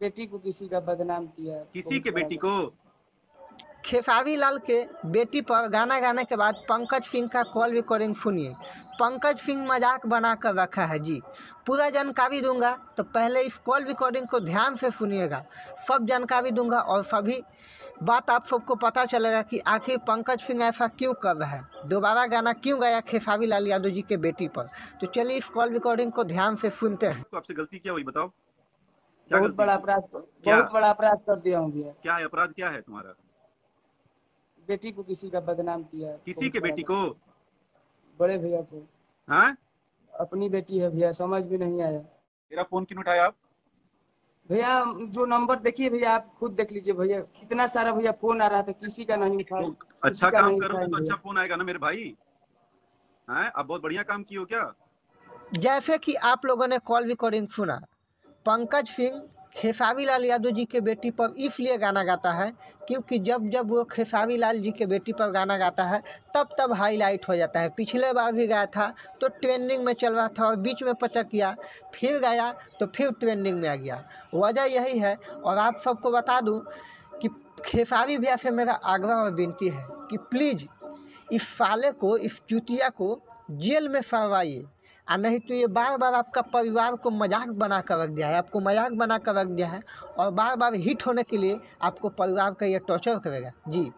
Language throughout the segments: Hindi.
बेटी को किसी का बदनाम किया। किसी बहुत के बड़ा बेटी बात। को? खेसारी लाल के बेटी पर गाना गाने के बाद पंकज सिंह का कॉल रिकॉर्डिंग सुनिए। पंकज सिंह मजाक बनाकर रखा है जी। पूरा जानकारी दूंगा तो पहले इस कॉल रिकॉर्डिंग को ध्यान से सुनिएगा। सब जानकारी दूंगा और सभी बात आप सबको पता चलेगा कि आखिर पंकज सिंह ऐसा क्यों कर रहा है, दोबारा गाना क्यों गाया खेसारी लाल यादव जी के बेटी पर। तो चलिए इस कॉल रिकॉर्डिंग को ध्यान से सुनते हैं। तो आपसे गलती क्या हुई बताओ? क्या बहुत गलती बड़ा की? अपराध, क्या? बहुत बड़ा अपराध कर दिया हूँ भैया। क्या है अपराध, क्या है तुम्हारा? बेटी को किसी का बदनाम किया। किसी बहुत के बड़ा बेटी बात। को? बड़े भैया को। हाँ? अपनी बेटी है भैया, समझ भी नहीं आया। मेरा फोन क्यों उठाया आप? भैया जो नंबर देखिए भैया, आप खुद देख लीजिए भैया, कितना सारा भैया फोन आ रहा था, किसी का नहीं उठाए, तो किसी अच्छा का काम नहीं करोगे उठाए तो भैया। अच्छा फोन आएगा ना मेरे भाई। हैं, आप बहुत बढ़िया काम किए हो क्या? जैसे कि आप लोगों ने कॉल रिकॉर्डिंग सुना, पंकज सिंह खेसारी लाल यादव जी के बेटी पर इसलिए गाना गाता है क्योंकि जब जब वो खेसारी लाल जी के बेटी पर गाना गाता है तब तब हाईलाइट हो जाता है। पिछले बार भी गाया था तो ट्रेंडिंग में चल रहा था और बीच में पचक गया, फिर गाया तो फिर ट्रेंडिंग में आ गया। वजह यही है। और आप सबको बता दूं कि खेसारी भैया से मेरा आग्रह और विनती है कि प्लीज़ इस साले को, इस चुतिया को जेल में सड़वाइए। और नहीं तो ये बार बार आपका परिवार को मजाक बना कर रख दिया है, आपको मजाक बना कर रख दिया है और बार बार हिट होने के लिए आपको परिवार का ये टॉर्चर करेगा जी।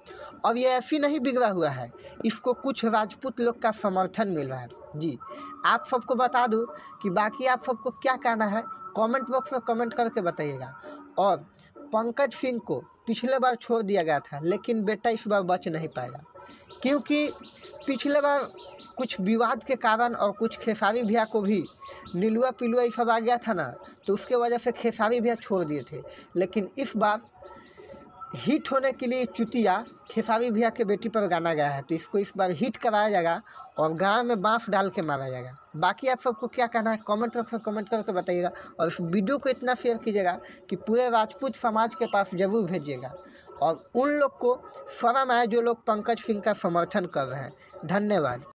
और ये ऐसी नहीं बिगड़ा हुआ है, इसको कुछ राजपूत लोग का समर्थन मिल रहा है जी। आप सबको बता दूं कि बाकी आप सबको क्या कहना है कमेंट बॉक्स में कमेंट करके बताइएगा। और पंकज सिंह को पिछले बार छोड़ दिया गया था लेकिन बेटा इस बार बच नहीं पाएगा क्योंकि पिछले बार कुछ विवाद के कारण और कुछ खेसारी भैया को भी नीलुआ पिलुआ ये सब आ गया था ना, तो उसके वजह से खेसारी भैया छोड़ दिए थे। लेकिन इस बार हिट होने के लिए चुतिया खेसारी भैया के बेटी पर गाना गया है तो इसको इस बार हिट कराया जाएगा और गाँव में बांस डाल के मारा जाएगा। बाकी आप सबको क्या कहना है कमेंट बॉक्स में कमेंट करके बताइएगा और इस वीडियो को इतना शेयर कीजिएगा कि पूरे राजपूत समाज के पास जरूर भेजिएगा और उन लोग को शर्म आए जो लोग पंकज सिंह का समर्थन कर रहे हैं। धन्यवाद।